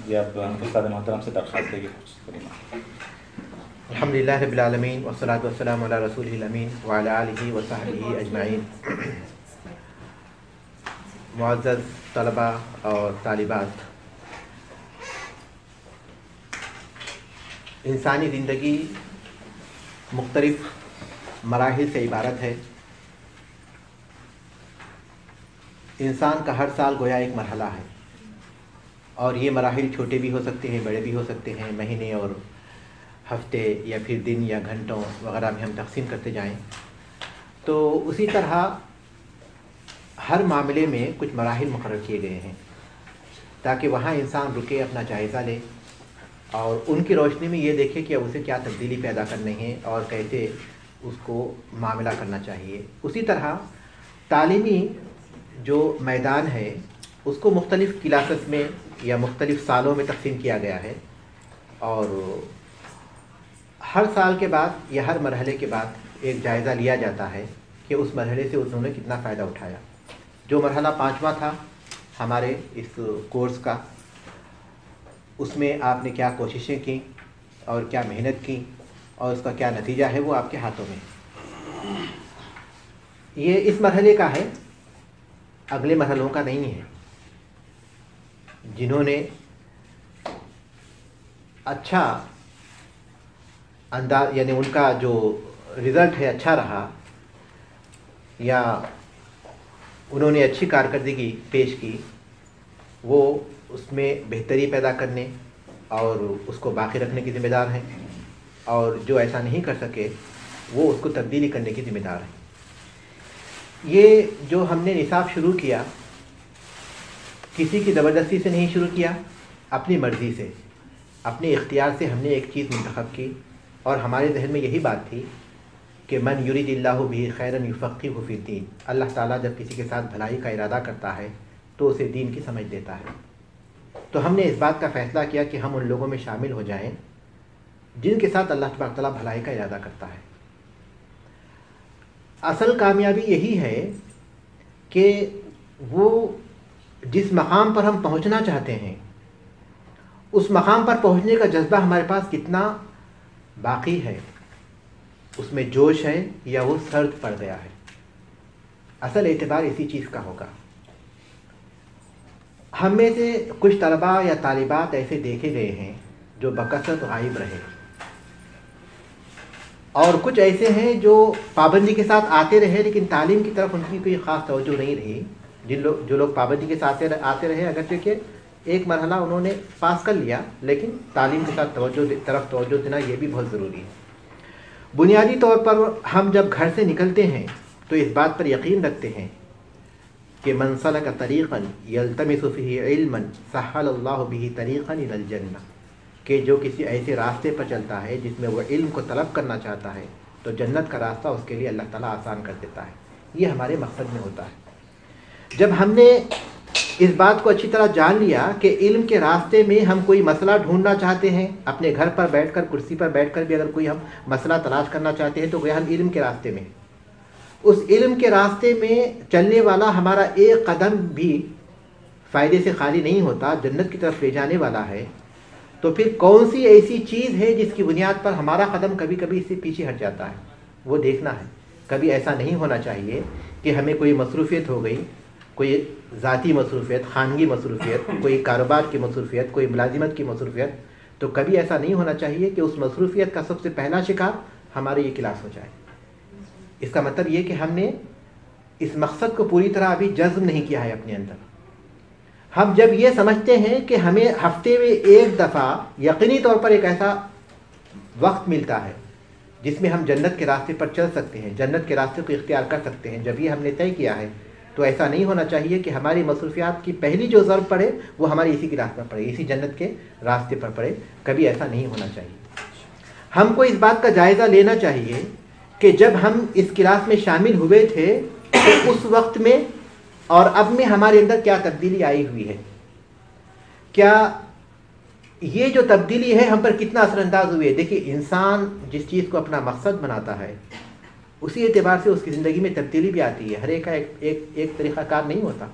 یہ اب استاد محترم سے درخواست ہے کہ الحمدللہ رب العالمین والصلاۃ والسلام علی رسولہ الامین وعلی آلہ وصحبہ اجمعین. معزز طلباء اور طالبات، انسانی زندگی مختلف مراحل سے عبارت ہے. انسان کا ہر سال گویا ایک مرحلہ ہے، اور یہ مراحل چھوٹے بھی ہو سکتے ہیں، بڑے بھی ہو سکتے ہیں. مہینے اور ہفتے یا پھر دن یا گھنٹوں وغیرہ میں ہم تقسیم کرتے جائیں. تو اسی طرح ہر معاملے میں کچھ مراحل مقرر کیے گئے ہیں تاکہ وہاں انسان رکے، اپنا جائزہ لے اور ان کی روشنی میں یہ دیکھے کہ اسے کیا تبدیلی پیدا کرنی ہے اور کیسے اس کو معاملہ کرنا چاہیے. اسی طرح تعلیمی جو میدان ہے اس کو مختلف کلاسز میں یا مختلف سالوں میں تقسیم کیا گیا ہے، اور ہر سال کے بعد یا ہر مرحلے کے بعد ایک جائزہ لیا جاتا ہے کہ اس مرحلے سے انہوں نے کتنا فائدہ اٹھایا. جو مرحلہ 5واں تھا ہمارے اس کورس کا، اس میں آپ نے کیا کوششیں کی اور کیا محنت کی اور اس کا کیا نتیجہ ہے، وہ آپ کے ہاتھوں میں. یہ اس مرحلے کا ہے، اگلے مرحلوں کا نہیں ہے. جنہوں نے اچھا انداز، یعنی ان کا جو رزلٹ ہے اچھا رہا یا انہوں نے اچھی کارکردگی پیش کی، وہ اس میں بہتری پیدا کرنے اور اس کو باقی رکھنے کی ذمہ دار ہیں، اور جو ایسا نہیں کر سکے وہ اس کو تبدیلی کرنے کی ذمہ دار ہیں. یہ جو ہم نے نصاب شروع کیا، کسی کی زبردستی سے نہیں شروع کیا، اپنی مرضی سے، اپنے اختیار سے ہم نے ایک چیز منتخب کی، اور ہمارے ذہن میں یہی بات تھی کہ من یرید اللہ بہ خیرا یفقہہ فی الدین. اللہ تعالیٰ جب کسی کے ساتھ بھلائی کا ارادہ کرتا ہے تو اسے دین کی سمجھ دیتا ہے. تو ہم نے اس بات کا فیصلہ کیا کہ ہم ان لوگوں میں شامل ہو جائیں جن کے ساتھ اللہ تبارک تعالیٰ بھلائی کا ارادہ کرتا ہے. اصل کامیابی یہی ہے کہ وہ جس مقام پر ہم پہنچنا چاہتے ہیں اس مقام پر پہنچنے کا جذبہ ہمارے پاس کتنا باقی ہے، اس میں جوش ہے یا وہ سرد پڑ گیا ہے. اصل اعتبار اسی چیز کا ہوگا. ہم میں سے کچھ طلباء یا طالبات ایسے دیکھے گئے ہیں جو بکثرت غائب رہے، اور کچھ ایسے ہیں جو پابندی کے ساتھ آتے رہے لیکن تعلیم کی طرف ان کی کوئی خاص توجہ نہیں رہی. جو لوگ پابندی کے ساتھ آتے رہے، اگرچہ کہ ایک مرحلہ انہوں نے پاس کر لیا، لیکن تعلیم کے ساتھ توجہ دینا یہ بھی بہت ضروری ہے. بنیادی طور پر ہم جب گھر سے نکلتے ہیں تو اس بات پر یقین رکھتے ہیں کہ من سلک طریقا یلتمس فیہ علما سہل اللہ بہ طریقا الی الجنہ، کہ جو کسی ایسے راستے پر چلتا ہے جس میں وہ علم کو طلب کرنا چاہتا ہے تو جنت کا راستہ اس کے لیے اللہ تعالیٰ آسان کر دیتا ہے. یہ ہمارے مقصد میں ہوتا ہے. جب ہم نے اس بات کو اچھی طرح جان لیا کہ علم کے راستے میں ہم کوئی مسئلہ ڈھونڈنا چاہتے ہیں، اپنے گھر پر بیٹھ کر، کرسی پر بیٹھ کر بھی اگر کوئی ہم مسئلہ تلاش کرنا چاہتے ہیں تو وہ ہم علم کے راستے میں، اس علم کے راستے میں چلنے والا ہمارا ایک قدم بھی فائدے سے خالی نہیں ہوتا، جنت کی طرف لے جانے والا ہے. تو پھر کون سی ایسی چیز ہے جس کی بنیاد پر ہمارا قدم کبھی کبھی اس سے پیچھے ہٹ جاتا ہے، وہ دیکھنا ہے. کبھی ایسا نہیں ہونا چاہیے کہ ہمیں کوئی مصروفیت ہو گئی، کوئی ذاتی مصروفیت، خانگی مصروفیت، کوئی کاروبار کی مصروفیت، کوئی ملازمت کی مصروفیت، تو کبھی ایسا نہیں ہونا چاہیے کہ اس مصروفیت کا سب سے پہلا شکار ہماری یہ کلاس ہو جائے. اس کا مطلب یہ کہ ہم نے اس مقصد کو پوری طرح ابھی جذب نہیں کیا ہے اپنے اندر. ہم جب یہ سمجھتے ہیں کہ ہمیں ہفتے میں ایک دفعہ یقینی طور پر ایک ایسا وقت ملتا ہے جس میں ہم جنت کے راستے پر چل سکتے ہیں، جنت کے راستے کو اختیار کر سکتے ہیں، جب یہ ہم نے طے کیا ہے تو ایسا نہیں ہونا چاہیے کہ ہماری مصروفیات کی پہلی جو ضرب پڑے وہ ہماری اسی کلاس پر پڑے، اسی جنت کے راستے پر پڑے. کبھی ایسا نہیں ہونا چاہیے. ہم کو اس بات کا جائزہ لینا چاہیے کہ جب ہم اس کلاس میں شامل ہوئے تھے تو اس وقت میں اور اب میں ہمارے اندر کیا تبدیلی آئی ہوئی ہے، کیا یہ جو تبدیلی ہے ہم پر کتنا اثر انداز ہوئی ہے. دیکھیے، انسان جس چیز کو اپنا مقصد بناتا ہے اسی اعتبار سے اس کی زندگی میں تبدیلی بھی آتی ہے. ہر ایک کا ایک طریقہ کار نہیں ہوتا.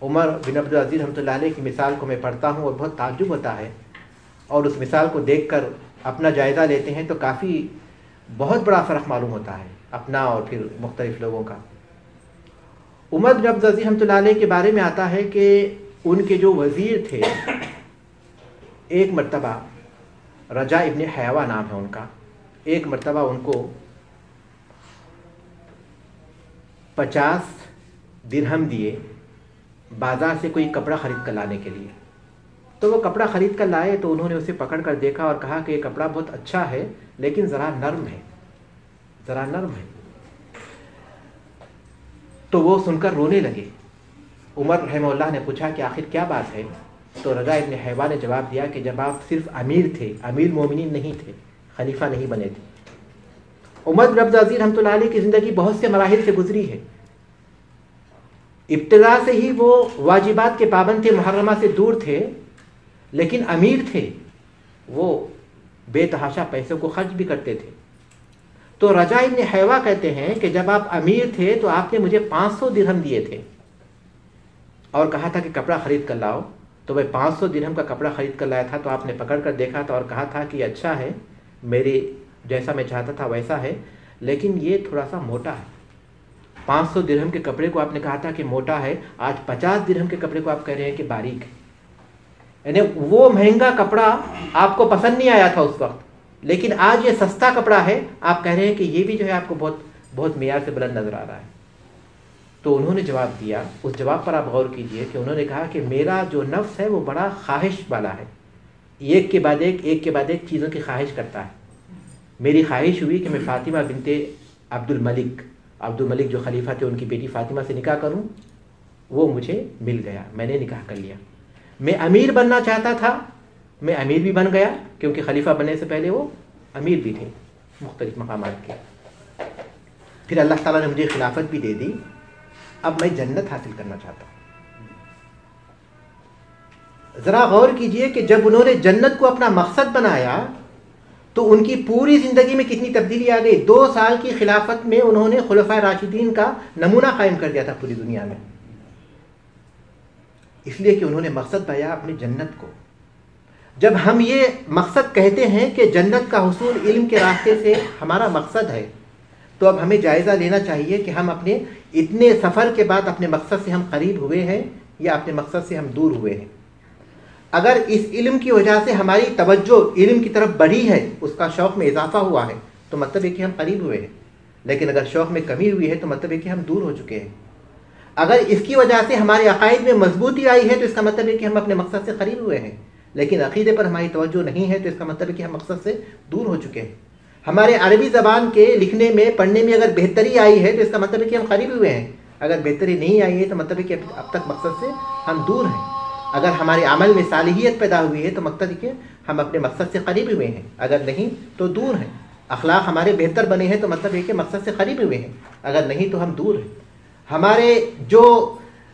عمر بن عبدالعزیز رحمۃ اللہ علیہ کی مثال کو میں پڑھتا ہوں اور بہت تعجب ہوتا ہے، اور اس مثال کو دیکھ کر اپنا جائزہ لیتے ہیں تو کافی بہت بڑا فرق معلوم ہوتا ہے اپنا اور پھر مختلف لوگوں کا۔ عمر بن عبدالعزیز رحمۃ اللہ علیہ کے بارے میں آتا ہے کہ ان کے جو وزیر تھے، ایک مرتبہ رجا ابن حیوہ نام ہے ان کا، ایک مرتبہ ان کو 50 درہم دیے بازار سے کوئی کپڑا خرید کر لانے کے لیے۔ تو وہ کپڑا خرید کر لائے تو انہوں نے اسے پکڑ کر دیکھا اور کہا کہ یہ کپڑا بہت اچھا ہے لیکن ذرا نرم ہے، ذرا نرم ہے۔ تو وہ سن کر رونے لگے۔ عمر رحمہ اللہ نے پوچھا کہ آخر کیا بات ہے؟ تو رجا ابن حیوہ نے جواب دیا کہ جب آپ صرف امیر تھے، امیر مومنین نہیں تھے، خلیفہ نہیں بنے تھے۔ عمر بن عبدالعزیز رحمۃ اللہ علیہ کی زندگی بہت سے مراحل سے گزری ہے۔ ابتدا سے ہی وہ واجبات کے پابند تھے، محرمہ سے دور تھے، لیکن امیر تھے، وہ بے تحاشا پیسوں کو خرچ بھی کرتے تھے۔ تو رجا ابن حیوہ کہتے ہیں کہ جب آپ امیر تھے تو آپ نے مجھے 500 درہم دیے تھے اور کہا تھا کہ کپڑا خرید کر لاؤ، تو میں 500 درہم کا کپڑا خرید کر لایا تھا، تو آپ نے پکڑ کر دیکھا تھا اور کہا تھا کہ یہ اچھا ہے، میرے جیسا میں چاہتا تھا ویسا ہے، لیکن یہ تھوڑا سا موٹا ہے۔ 500 درہم کے کپڑے کو آپ نے کہا تھا کہ موٹا ہے، آج 50 درہم کے کپڑے کو آپ کہہ رہے ہیں کہ باریک ہے۔ یعنی وہ مہنگا کپڑا آپ کو پسند نہیں آیا تھا اس وقت، لیکن آج یہ سستا کپڑا ہے، آپ کہہ رہے ہیں کہ یہ بھی جو ہے آپ کو بہت بہت معیار سے بلند نظر آ رہا ہے۔ تو انہوں نے جواب دیا، اس جواب پر آپ غور کیجئے کہ انہوں نے کہا کہ میرا جو نفس ہے وہ بڑا خواہش والا ہے، ایک کے بعد ایک چیزوں کی خواہش کرتا ہے۔ میری خواہش ہوئی کہ میں فاطمہ بنت عبد الملک جو خلیفہ تھے ان کی بیٹی فاطمہ سے نکاح کروں، وہ مجھے مل گیا، میں نے نکاح کر لیا۔ میں امیر بننا چاہتا تھا، میں امیر بھی بن گیا، کیونکہ خلیفہ بننے سے پہلے وہ امیر بھی تھے مختلف مقامات کے۔ پھر اللہ تعالیٰ نے مجھے خلافت بھی دے دی، اب میں جنت حاصل کرنا چاہتا ہوں۔ ذرا غور کیجئے کہ جب انہوں نے جنت کو اپنا مقصد بنایا تو ان کی پوری زندگی میں کتنی تبدیلی آ گئی۔ 2 سال کی خلافت میں انہوں نے خلفائے راشدین کا نمونہ قائم کر دیا تھا پوری دنیا میں، اس لیے کہ انہوں نے مقصد پایا اپنی جنت کو۔ جب ہم یہ مقصد کہتے ہیں کہ جنت کا حصول علم کے راستے سے ہمارا مقصد ہے، تو اب ہمیں جائزہ لینا چاہیے کہ ہم اپنے اتنے سفر کے بعد اپنے مقصد سے ہم قریب ہوئے ہیں یا اپنے مقصد سے ہم دور ہوئے ہیں۔ اگر اس علم کی وجہ سے ہماری توجہ علم کی طرف بڑھی ہے، اس کا شوق میں اضافہ ہوا ہے، تو مطلب ہے کہ ہم قریب ہوئے ہیں، لیکن اگر شوق میں کمی ہوئی ہے تو مطلب ہے کہ ہم دور ہو چکے ہیں۔ اگر اس کی وجہ سے ہمارے عقائد میں مضبوطی آئی ہے تو اس کا مطلب ہے کہ ہم اپنے مقصد سے قریب ہوئے ہیں، لیکن عقیدے پر ہماری توجہ نہیں ہے تو اس کا مطلب ہے کہ ہم مقصد سے دور ہو چکے ہیں۔ ہمارے عربی زبان کے لکھنے میں پڑھنے میں اگر بہتری آئی ہے تو اس کا مطلب ہے کہ ہم قریب ہوئے ہیں، اگر بہتری نہیں آئی ہے تو مطلب ہے کہ اب تک مقصد سے ہم دور ہیں۔ اگر ہمارے عمل میں صالحیت پیدا ہوئی ہے تو مقصد ہے کہ ہم اپنے مقصد سے قریب ہوئے ہیں، اگر نہیں تو دور ہیں۔ اخلاق ہمارے بہتر بنے ہیں تو مطلب ہے کہ مقصد سے قریب ہوئے ہیں، اگر نہیں تو ہم دور ہیں۔ ہمارے جو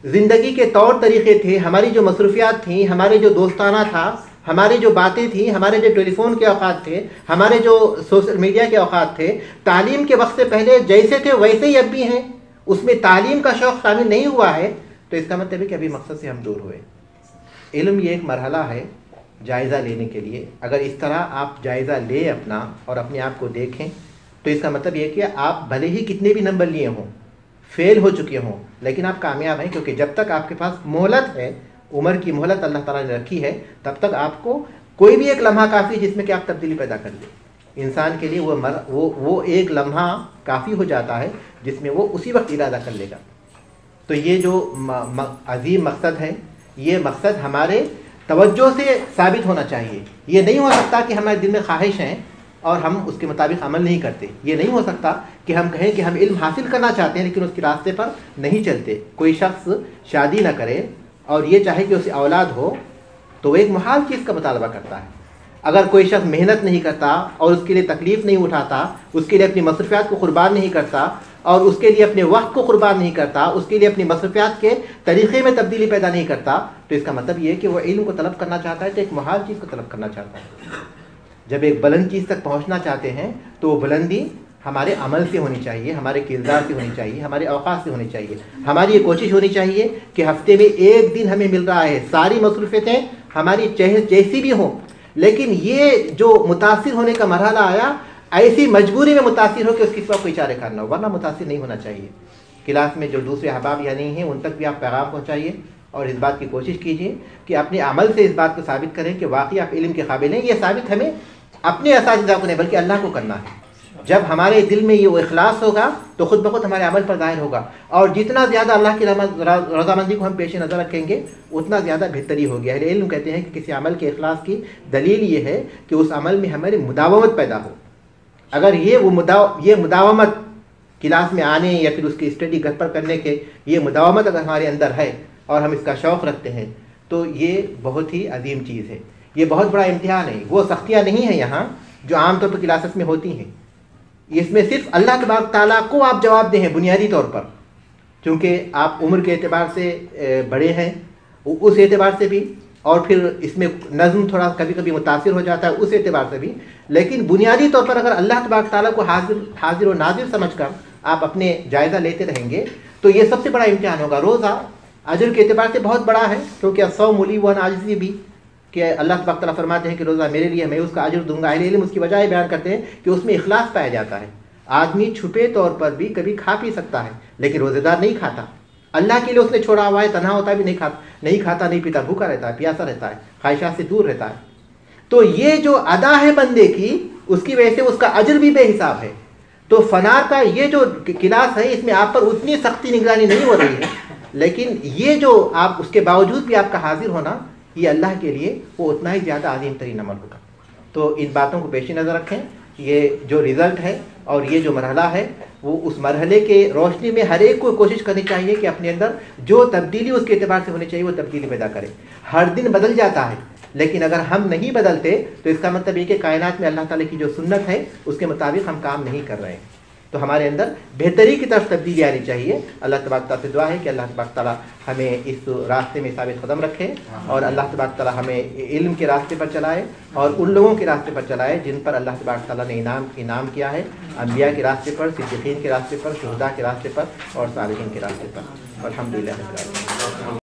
زندگی کے طور طریقے تھے، ہماری جو مصروفیات تھیں، ہمارے جو دوستانہ تھا، ہماری جو باتیں تھیں، ہمارے جو ٹیلی فون کے اوقات تھے، ہمارے جو سوشل میڈیا کے اوقات تھے، تعلیم کے وقت سے پہلے جیسے تھے ویسے ہی اب بھی ہیں، اس میں تعلیم کا شوق شامل نہیں ہوا ہے، تو اس کا مطلب ہے کہ ابھی مقصد سے ہم دور ہوئے۔ علم یہ ایک مرحلہ ہے جائزہ لینے کے لیے۔ اگر اس طرح آپ جائزہ لیں اپنا اور اپنے آپ کو دیکھیں تو اس کا مطلب یہ کہ آپ بھلے ہی کتنے بھی نمبر لیے ہوں، فیل ہو چکے ہوں، لیکن آپ کامیاب ہیں، کیونکہ جب تک آپ کے پاس مہلت ہے، عمر کی مہلت اللہ تعالیٰ نے رکھی ہے، تب تک آپ کو کوئی بھی ایک لمحہ کافی ہے جس میں کہ آپ تبدیلی پیدا کر لیں۔ انسان کے لیے وہ ایک لمحہ کافی ہو جاتا ہے جس میں وہ اسی وقت ارادہ کر لے گا۔ تو یہ جو عظیم مقصد ہے، یہ مقصد ہمارے توجہ سے ثابت ہونا چاہیے۔ یہ نہیں ہو سکتا کہ ہمارے دل میں خواہش ہیں اور ہم اس کے مطابق عمل نہیں کرتے۔ یہ نہیں ہو سکتا کہ ہم کہیں کہ ہم علم حاصل کرنا چاہتے ہیں لیکن اس کے راستے پر نہیں چلتے۔ کوئی شخص شادی نہ کرے اور یہ چاہے کہ اسے اولاد ہو تو وہ ایک محال چیز کا مطالبہ کرتا ہے۔ اگر کوئی شخص محنت نہیں کرتا اور اس کے لیے تکلیف نہیں اٹھاتا، اس کے لیے اپنی مصروفیات کو قربان نہیں کرتا اور اس کے لیے اپنے وقت کو قربان نہیں کرتا، اس کے لیے اپنی مصروفیات کے طریقے میں تبدیلی پیدا نہیں کرتا، تو اس کا مطلب یہ ہے کہ وہ علم کو طلب کرنا چاہتا ہے تو ایک محال چیز کو طلب کرنا چاہتا ہے۔ جب ایک بلند چیز تک پہنچنا چاہتے ہیں تو وہ بلندی ہمارے عمل سے ہونی چاہیے، ہمارے کردار سے ہونی چاہیے، ہمارے اوقات سے ہونی چاہیے. ہماری یہ کوشش ہونی چاہیے کہ ہفتے میں ایک دن ہمیں مل رہا ہے، ساری مصروفیتیں ہماری جیسی بھی ہوں، لیکن یہ جو متاثر ہونے کا مرحلہ آیا، ایسی مجبوری میں متاثر ہو کہ اس کی سوا کوئی چارہ کار نہ ہو، ورنہ متاثر نہیں ہونا چاہیے. کلاس میں جو دوسرے احباب یہاں نہیں ہیں ان تک بھی آپ پیغام پہنچائیے اور اس بات کی کوشش کیجیے کہ اپنے عمل سے اس بات کو ثابت کریں کہ واقعی آپ علم کے قابل ہیں. یہ ثابت ہمیں اپنے اساتذہ کو نہیں بلکہ اللہ کو کرنا ہے. جب ہمارے دل میں یہ اخلاص ہوگا تو خود بخود ہمارے عمل پر ظاہر ہوگا، اور جتنا زیادہ اللہ کی رضامندی کو ہم پیش نظر رکھیں گے اتنا زیادہ بہتری ہوگی. اہل علم کہتے ہیں کہ کسی عمل کے اخلاص کی دلیل یہ ہے کہ اس عمل میں ہماری مداومت پیدا ہو. اگر یہ مداومت کلاس میں آنے یا پھر اس کی اسٹڈی گھر پر کرنے کے یہ مداومت اگر ہمارے اندر ہے اور ہم اس کا شوق رکھتے ہیں تو یہ بہت ہی عظیم چیز ہے. یہ بہت بڑا امتحان ہے. وہ سختیاں نہیں ہیں یہاں جو عام طور پر کلاسز میں ہوتی ہیں. اس میں صرف اللہ تبارک تعالیٰ کو آپ جواب دیں ہیں بنیادی طور پر، کیونکہ آپ عمر کے اعتبار سے بڑے ہیں اس اعتبار سے بھی، اور پھر اس میں نظم تھوڑا کبھی کبھی متاثر ہو جاتا ہے اس اعتبار سے بھی. لیکن بنیادی طور پر اگر اللہ تبارک تعالیٰ کو حاضر و ناظر سمجھ کر آپ اپنے جائزہ لیتے رہیں گے تو یہ سب سے بڑا امتحان ہوگا. روزہ اجر کے اعتبار سے بہت بڑا ہے، کیونکہ الصوم لی وانا اجزی بھی، کہ اللہ تبارک تعالیٰ فرماتے ہیں کہ روزہ میرے لیے، میں اس کا اجر دوں گا. اہل علم اس کی وجہ بیان کرتے ہیں کہ اس میں اخلاص پایا جاتا ہے. آدمی چھپے طور پر بھی کبھی کھا پی سکتا ہے لیکن روزے دار نہیں کھاتا. اللہ کے لیے اس نے چھوڑا ہوا ہے، تنہا ہوتا بھی نہیں کھاتا نہیں پیتا، بھوکا رہتا ہے، پیاسا رہتا ہے، خواہشات سے دور رہتا ہے. تو یہ جو ادا ہے بندے کی، اس کی وجہ سے اس کا اجر بھی بے حساب ہے. تو فنار کا یہ جو کلاس ہے اس میں آپ پر اتنی سختی نگرانی نہیں ہو رہی ہے، لیکن یہ جو آپ اس کے باوجود بھی آپ کا حاضر ہونا یہ اللہ کے لیے وہ اتنا ہی زیادہ عظیم ترین عمل ہوگا. تو ان باتوں کو پیش نظر رکھیں. یہ جو رزلٹ ہے اور یہ جو مرحلہ ہے وہ اس مرحلے کے روشنی میں ہر ایک کو کوشش کرنی چاہیے کہ اپنے اندر جو تبدیلی اس کے اعتبار سے ہونی چاہیے وہ تبدیلی پیدا کرے. ہر دن بدل جاتا ہے لیکن اگر ہم نہیں بدلتے تو اس کا مطلب یہ کہ کائنات میں اللہ تعالیٰ کی جو سنت ہے اس کے مطابق ہم کام نہیں کر رہے ہیں. تو ہمارے اندر بہتری کی طرف تبدیلی آنی چاہیے. اللہ تبارک تعالیٰ سے دعا ہے کہ اللہ تبارک تعالیٰ ہمیں اس راستے میں ثابت قدم رکھے اور اللہ تبارک تعالیٰ ہمیں علم کے راستے پر چلائے اور ان لوگوں کے راستے پر چلائے جن پر اللہ تبارک تعالیٰ نے انعام کیا ہے، انبیاء کے راستے پر، صدیقین کے راستے پر، شہداء کے راستے پر اور صالحین کے راستے پر. الحمدللہ.